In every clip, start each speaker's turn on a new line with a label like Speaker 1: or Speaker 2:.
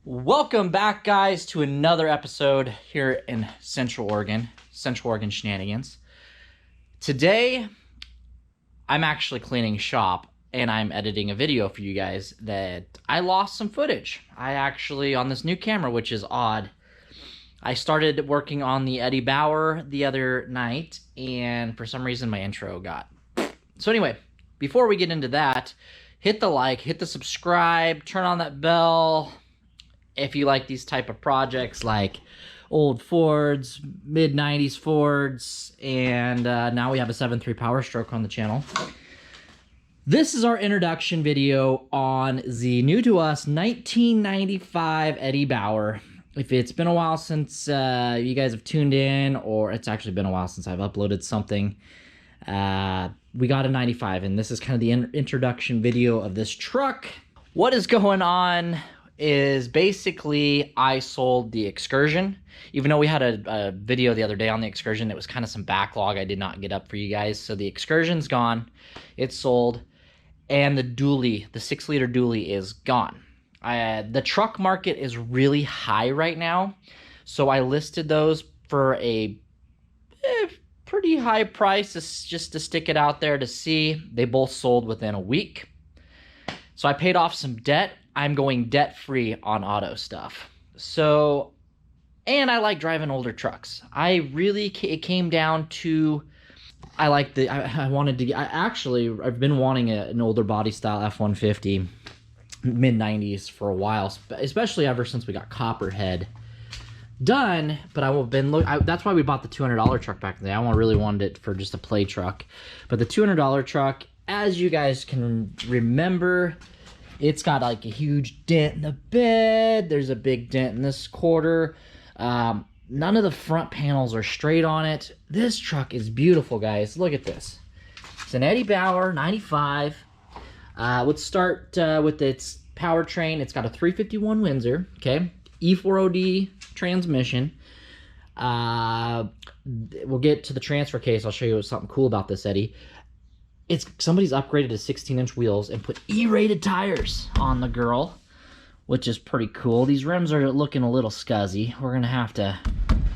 Speaker 1: Welcome back, guys, to another episode here in Central Oregon Shenanigans. Today, I'm actually cleaning shop, and I'm editing a video for you guys that I lost some footage. I actually, on this new camera, which is odd, I started working on the Eddie Bauer the other night, and for some reason, my intro got... So anyway, before we get into that, hit the like, hit the subscribe, turn on that bell... If you like these type of projects like old Fords, mid-90s Fords, and now we have a 7.3 Power Stroke on the channel. This is our introduction video on the new to us 1995 Eddie Bauer. If it's been a while since you guys have tuned in, or it's actually been a while since I've uploaded something, we got a 95, and this is kind of the introduction video of this truck. What is going on is basically I sold the Excursion. Even though we had a video the other day on the Excursion, it was kind of some backlog I did not get up for you guys. So the Excursion's gone, it's sold, and the dually, the 6-liter dually, is gone. The truck market is really high right now, so I listed those for a pretty high price just to stick it out there to see. They both sold within a week. So I paid off some debt. I'm going debt-free on auto stuff. So, and I like driving older trucks. It came down to, I've been wanting an older body style F150, mid-90s for a while, especially ever since we got Copperhead done, but that's why we bought the $200 truck back in the day. I really wanted it for just a play truck. But the $200 truck, as you guys can remember, it's got like a huge dent in the bed. There's a big dent in this quarter. None of the front panels are straight on it. This truck is beautiful, guys. Look at this. It's an Eddie Bauer 95. Let's start with its powertrain. It's got a 351 Windsor, okay? E4OD transmission. We'll get to the transfer case. I'll show you something cool about this, Eddie. Somebody's upgraded to 16-inch wheels and put E-rated tires on the girl, which is pretty cool. These rims are looking a little scuzzy. We're gonna have to,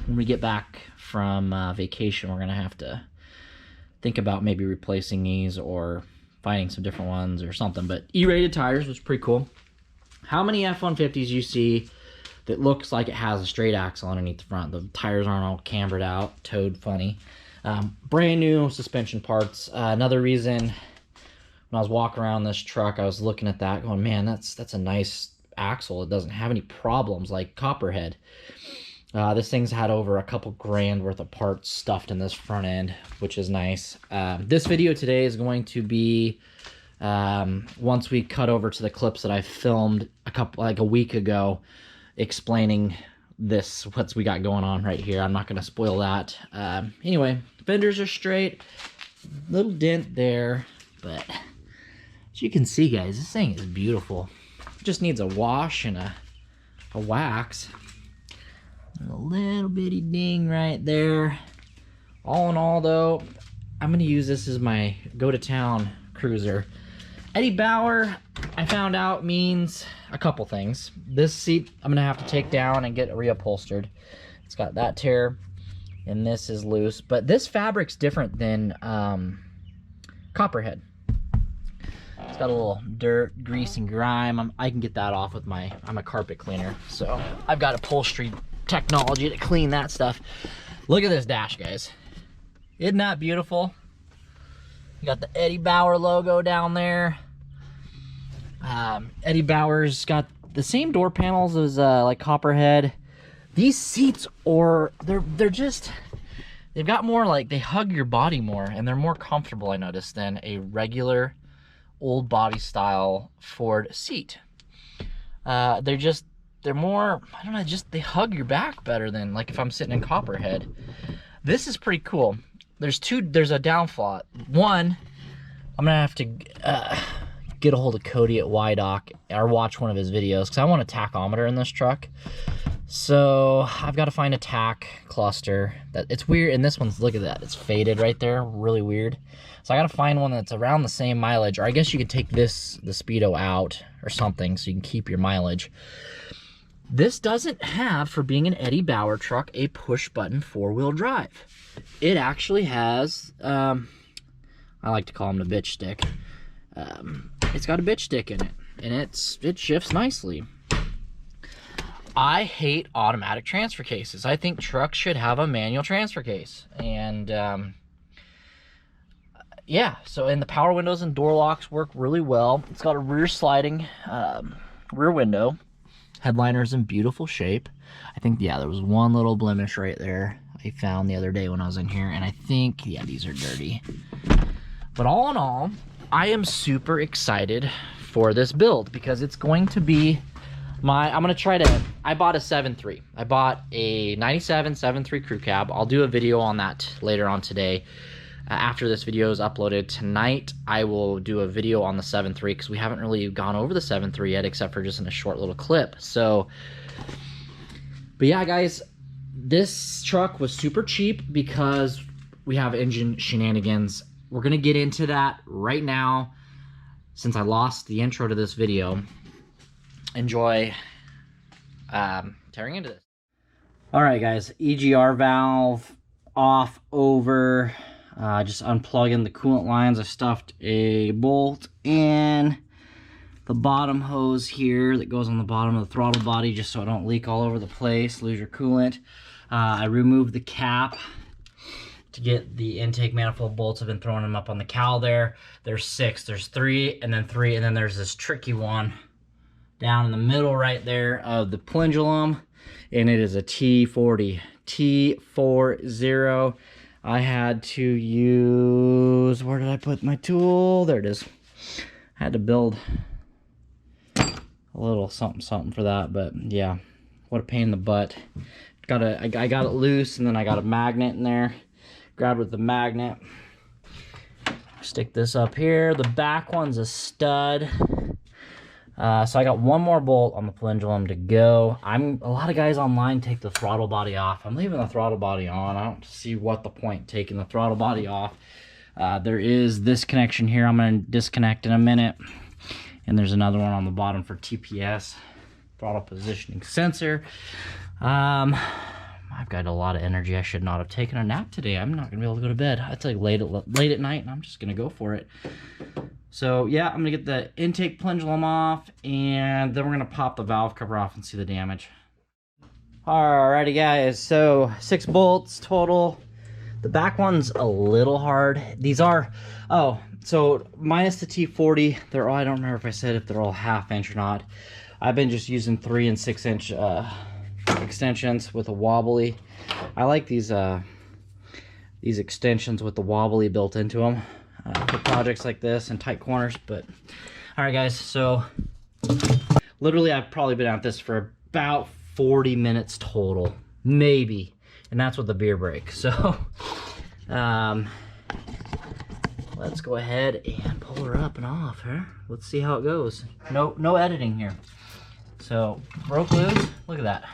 Speaker 1: when we get back from vacation, we're gonna have to think about maybe replacing these or finding some different ones or something. But E-rated tires was pretty cool. How many F-150s you see that looks like it has a straight axle underneath the front? The tires aren't all cambered out, towed funny. Brand new suspension parts. Another reason, when I was walking around this truck, I was looking at that going, man, that's a nice axle. It doesn't have any problems like Copperhead. This thing's had over a couple grand worth of parts stuffed in this front end, which is nice. This video today is going to be, once we cut over to the clips that I filmed a week ago, explaining what we got going on right here. I'm not going to spoil that. Anyway, fenders are straight. Little dent there, but as you can see, guys, this thing is beautiful. It just needs a wash and a wax. A little bitty ding right there. All in all, though, I'm going to use this as my go-to-town cruiser. Eddie Bauer, I found out, means a couple things. This seat I'm gonna have to take down and get reupholstered. It's got that tear, and this is loose. But this fabric's different than Copperhead. It's got a little dirt, grease, and grime. I can get that off with I'm a carpet cleaner, so I've got upholstery technology to clean that stuff. Look at this dash, guys. Isn't that beautiful? You got the Eddie Bauer logo down there. Eddie Bauer's got the same door panels as like Copperhead. These seats they've got more, like, they hug your body more, and they're more comfortable, I noticed, than a regular old body style Ford seat. They're more, I don't know, they hug your back better than like if I'm sitting in Copperhead. This is pretty cool. There's a downfall. One, I'm gonna have to get a hold of Cody at ydoc or watch one of his videos, because I want a tachometer in this truck. So I've got to find a tack cluster. It's weird, and this one's, look at that, it's faded right there, really weird. So I got to find one that's around the same mileage, or I guess you could take the Speedo out or something so you can keep your mileage. This doesn't have, for being an Eddie Bauer truck, a push-button four-wheel drive. It actually has, I like to call them the bitch stick. It's got a bitch stick in it, and it shifts nicely. I hate automatic transfer cases. I think trucks should have a manual transfer case. And yeah, and the power windows and door locks work really well. It's got a rear sliding rear window. Headliner's in beautiful shape. I think, yeah, there was one little blemish right there I found the other day when I was in here, and I think, yeah, these are dirty. But all in all, I am super excited for this build because it's going to be I bought a 7.3. I bought a 97 7.3 crew cab. I'll do a video on that later on today. After this video is uploaded tonight, I will do a video on the 7.3 because we haven't really gone over the 7.3 yet, except for just in a short little clip. So, but yeah, guys, this truck was super cheap because we have engine shenanigans. We're going to get into that right now since I lost the intro to this video. Enjoy tearing into this. All right, guys, EGR valve off, over. Just unplugging the coolant lines. I stuffed a bolt in the bottom hose here that goes on the bottom of the throttle body just so I don't leak all over the place, lose your coolant. I removed the cap to get the intake manifold bolts. I've been throwing them up on the cowl there. There's 6. There's 3, and then there's this tricky one down in the middle right there of the pendulum, and it is a T40. T40. I had to use, where did I put my tool? There it is. I had to build a little something for that, but yeah, what a pain in the butt. I got it loose, and then I got a magnet in there. Grabbed with the magnet. Stick this up here. The back one's a stud. So I got one more bolt on the pendulum to go. A lot of guys online take the throttle body off. I'm leaving the throttle body on. I don't see what the point taking the throttle body off. There is this connection here I'm going to disconnect in a minute. And there's another one on the bottom for TPS, throttle positioning sensor. I've got a lot of energy. I should not have taken a nap today. I'm not going to be able to go to bed. It's like late at night, and I'm just going to go for it. So yeah, I'm gonna get the intake pendulum off, and then we're gonna pop the valve cover off and see the damage. Alrighty, guys, so 6 bolts total. The back one's a little hard. These are, so minus the T40, they're all, I don't remember if I said if they're all 1/2 inch or not. I've been just using 3 and 6 inch extensions with a wobbly. I like these extensions with the wobbly built into them. For projects like this and tight corners. But all right, guys, so literally I've probably been at this for about 40 minutes total, maybe, and that's with the beer break. So let's go ahead and pull her up and off here. Let's see how it goes. No editing here. So broke loose. Look at that.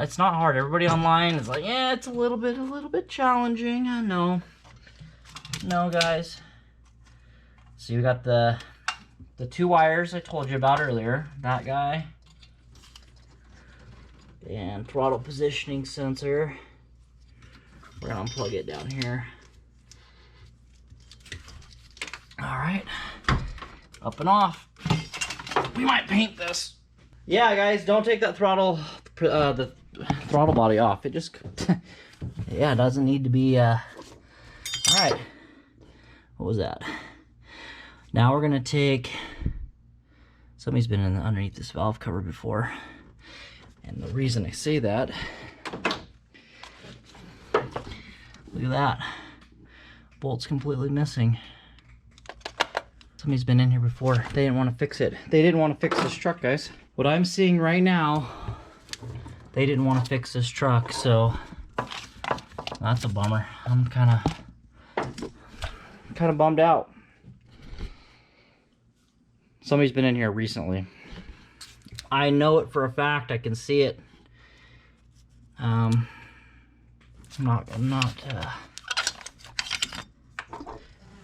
Speaker 1: It's not hard. Everybody online is like, yeah, it's a little bit challenging. I know. No, guys. So you got the 2 wires I told you about earlier. That guy. And throttle positioning sensor. We're gonna unplug it down here. Alright. Up and off. We might paint this. Yeah, guys, don't take that throttle the throttle body off. It just yeah, it doesn't need to be alright. What was that? Now we're gonna take, somebody's been underneath this valve cover before, and the reason I say that, look at that, bolt's completely missing. Somebody's been in here before. They didn't want to fix it. They didn't want to fix this truck, guys. What I'm seeing right now, they didn't want to fix this truck, so that's a bummer. I'm kind of bummed out. Somebody's been in here recently. I know it for a fact. I can see it. I'm not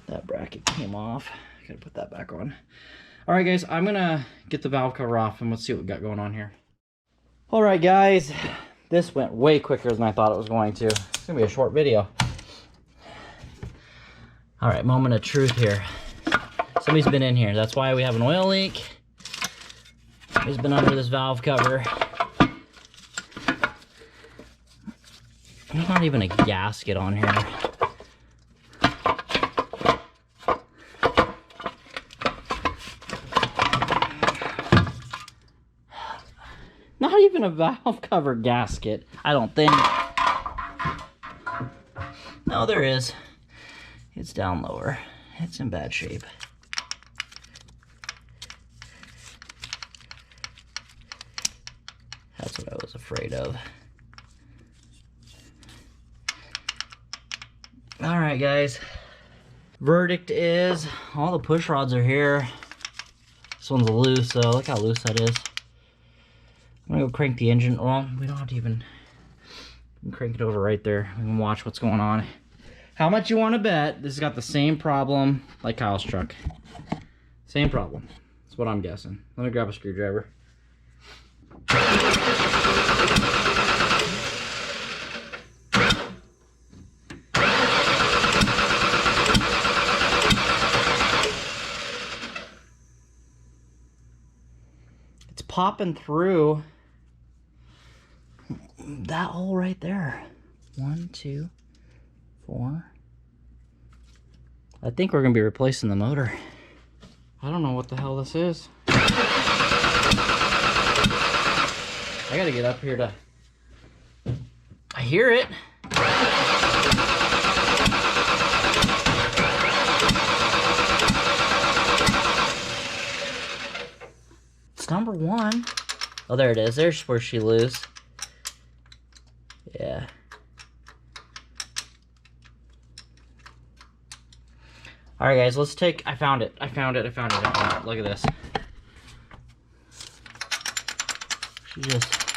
Speaker 1: that bracket came off. Gotta put that back on. All right, guys, I'm gonna get the valve cover off and let's see what we got going on here. All right, guys, this went way quicker than I thought it was going to. It's gonna be a short video. All right, moment of truth here. Somebody's been in here. That's why we have an oil leak. Somebody's been under this valve cover. There's not even a gasket on here. Not even a valve cover gasket, I don't think. No, there is. It's down lower. It's in bad shape. That's what I was afraid of. All right, guys. Verdict is all the push rods are here. This one's loose, so look how loose that is. I'm gonna go crank the engine. Well, we don't have to even crank it over right there. We can watch what's going on. How much you want to bet this has got the same problem like Kyle's truck? Same problem. That's what I'm guessing. Let me grab a screwdriver. It's popping through that hole right there. 1, 2, 4. I think we're gonna be replacing the motor. I don't know what the hell this is. I gotta get up here to... I hear it. It's number 1. Oh, there it is. There's where she loose. Yeah. All right, guys, let's take... I found it. Look at this. She just...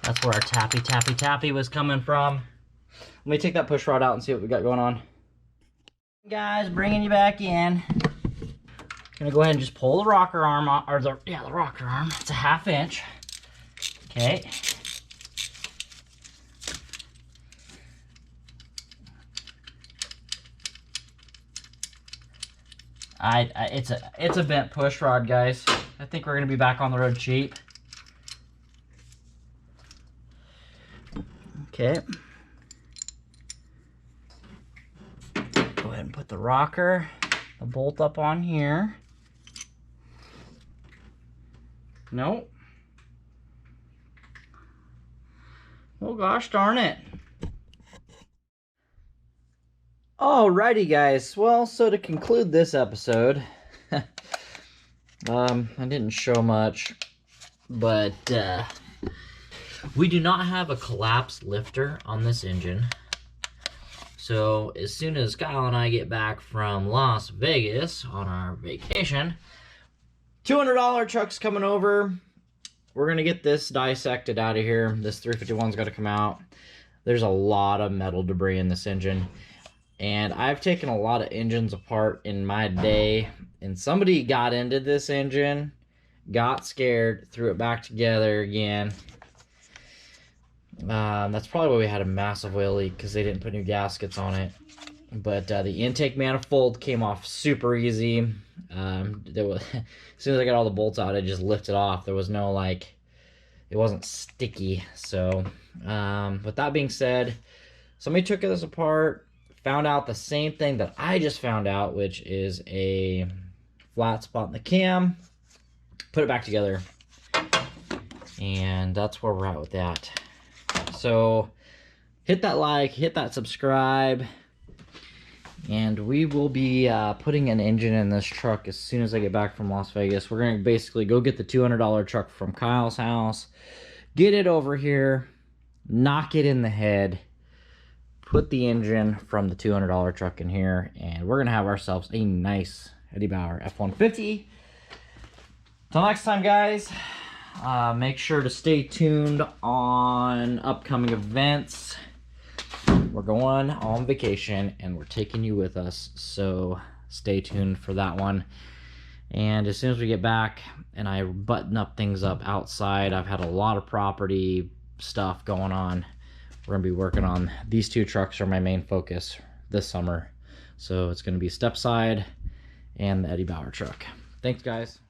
Speaker 1: That's where our tappy was coming from. Let me take that push rod out and see what we got going on. Guys, bringing you back in. Gonna go ahead and just pull the rocker arm off, or the rocker arm. It's a 1/2 inch. Okay. It's a bent push rod, guys. I think we're gonna be back on the road cheap. Okay. Go ahead and put the rocker, the bolt up on here. Nope. Oh gosh darn it. Alrighty, guys. Well, so to conclude this episode, I didn't show much, but we do not have a collapsed lifter on this engine. So as soon as Kyle and I get back from Las Vegas on our vacation, $200 truck's coming over. We're gonna get this dissected out of here. This 351's got to come out. There's a lot of metal debris in this engine. And I've taken a lot of engines apart in my day, and somebody got into this engine, got scared, threw it back together again. That's probably why we had a massive oil leak, because they didn't put new gaskets on it. But the intake manifold came off super easy. As soon as I got all the bolts out, I just lifted off. There was no, like, it wasn't sticky. So, with that being said, somebody took this apart, found out the same thing that I just found out, which is a flat spot in the cam, put it back together, and that's where we're at with that. So hit that like, hit that subscribe, and we will be putting an engine in this truck as soon as I get back from Las Vegas. We're going to basically go get the $200 truck from Kyle's house, get it over here, knock it in the head, put the engine from the $200 truck in here, and we're going to have ourselves a nice Eddie Bauer F150. Till next time, guys, make sure to stay tuned on upcoming events. We're going on vacation, and we're taking you with us, so stay tuned for that one. And as soon as we get back and I button up things up outside, I've had a lot of property stuff going on. We're gonna be working on these two trucks are my main focus this summer. So it's gonna be Stepside and the Eddie Bauer truck. Thanks, guys.